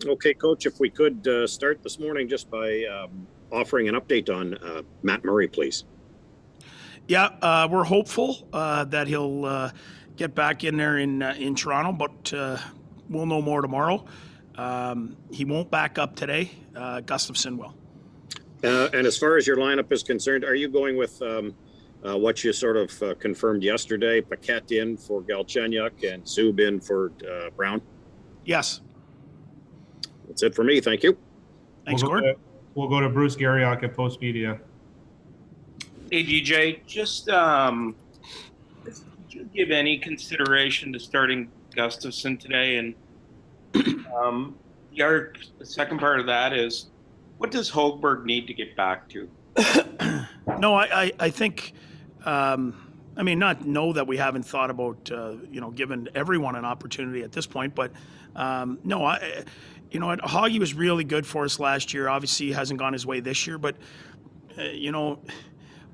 Okay, Coach, if we could start this morning just by offering an update on Matt Murray, please. Yeah, we're hopeful that he'll get back in there in Toronto, but we'll know more tomorrow. He won't back up today. Gustavsson will. And as far as your lineup is concerned, are you going with what you sort of confirmed yesterday, Paquette in for Galchenyuk and Zub in for Brown? Yes. That's it for me. Thank you. Thanks, Gord. We'll go to Bruce Garriock at Post Media. Hey, DJ, just did you give any consideration to starting Gustavsson today? And the second part of that is, what does Hogberg need to get back to? No, I think, not know that we haven't thought about, giving everyone an opportunity at this point, but no, Hoggy was really good for us last year. Obviously, he hasn't gone his way this year, but,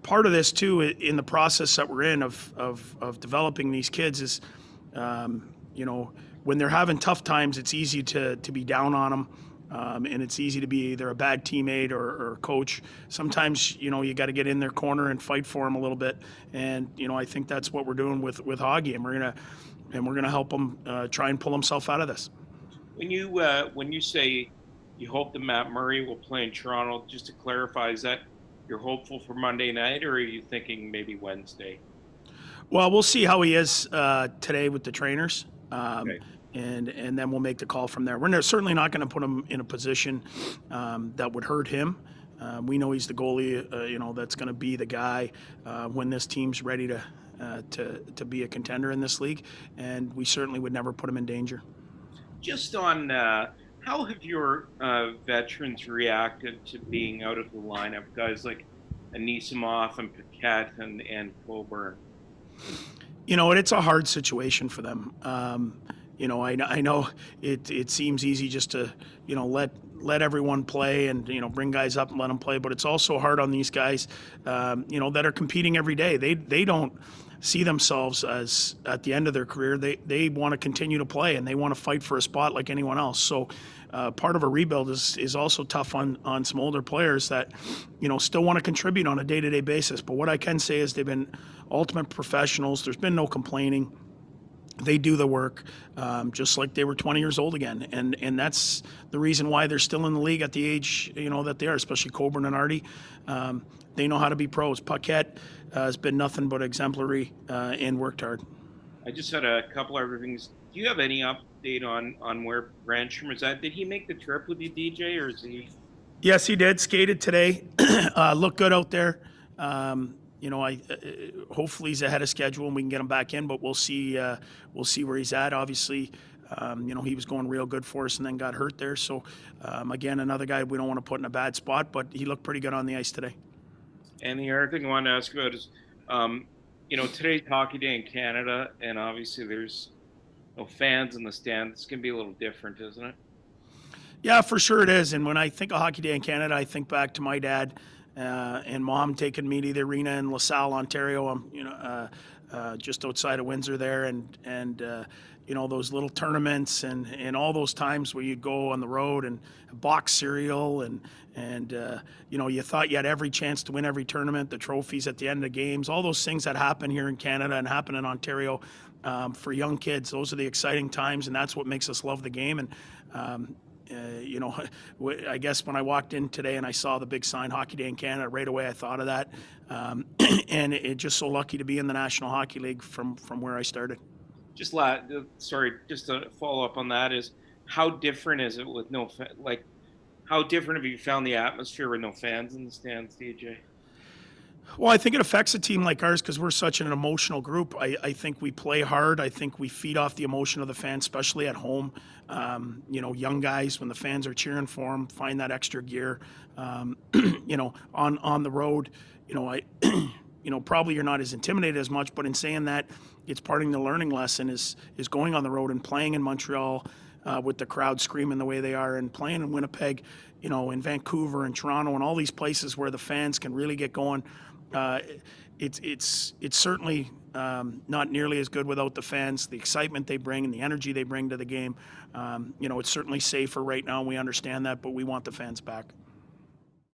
part of this too, in the process that we're in of developing these kids is, when they're having tough times, it's easy to be down on them. And it's easy to be either a bad teammate or a coach. Sometimes, you got to get in their corner and fight for them a little bit. And, I think that's what we're doing with Hoggy, and we're gonna help him try and pull himself out of this. When you say you hope that Matt Murray will play in Toronto, just to clarify, is that you're hopeful for Monday night, or are you thinking maybe Wednesday? Well, we'll see how he is today with the trainers. Okay. And then we'll make the call from there. We're certainly not going to put him in a position that would hurt him. We know he's the goalie, that's going to be the guy when this team's ready to be a contender in this league, and we certainly would never put him in danger. Just on how have your veterans reacted to being out of the lineup? Guys like Anisimov and Paquette and Coburn. It's a hard situation for them. I know it seems easy just to, let everyone play and, bring guys up and let them play, but it's also hard on these guys, that are competing every day. They don't see themselves as at the end of their career. They want to continue to play, and they want to fight for a spot like anyone else. So part of a rebuild is also tough on some older players that, still want to contribute on a day-to-day basis. But what I can say is they've been ultimate professionals. There's been no complaining. They do the work just like they were 20 years old again. And that's the reason why they're still in the league at the age, that they are, especially Coburn and Artie. They know how to be pros. Paquette has been nothing but exemplary and worked hard. I just had a couple other things. Do you have any update on where Rancham is at? Did he make the trip with you, DJ, or is he? Yes, he did. Skated today. Looked good out there. Hopefully he's ahead of schedule and we can get him back in, but we'll see where he's at. Obviously, he was going real good for us and then got hurt there. So, again, another guy we don't want to put in a bad spot, but he looked pretty good on the ice today. And the other thing I wanted to ask about is, today's Hockey Day in Canada, and obviously there's no fans in the stands. It's going to be a little different, isn't it? Yeah, for sure it is. And when I think of Hockey Day in Canada, I think back to my dad and Mom taking me to the arena in LaSalle, Ontario. Just outside of Windsor there, and those little tournaments and all those times where you'd go on the road and box cereal and you thought you had every chance to win every tournament, the trophies at the end of the games, all those things that happen here in Canada and happen in Ontario for young kids. Those are the exciting times, and that's what makes us love the game. And I guess when I walked in today and I saw the big sign, Hockey Day in Canada, right away I thought of that. And it's just so lucky to be in the National Hockey League from where I started. Just to follow up on that is, how different is it with how different have you found the atmosphere with no fans in the stands, DJ? Well, I think it affects a team like ours because we're such an emotional group. I think we play hard. I think we feed off the emotion of the fans, especially at home. Young guys, when the fans are cheering for them, find that extra gear. On the road, probably you're not as intimidated as much, but in saying that, it's part of the learning lesson is going on the road and playing in Montreal with the crowd screaming the way they are, and playing in Winnipeg, in Vancouver and Toronto and all these places where the fans can really get going. it's certainly not nearly as good without the fans. The excitement they bring and the energy they bring to the game, it's certainly safer right now. We understand that, but we want the fans back.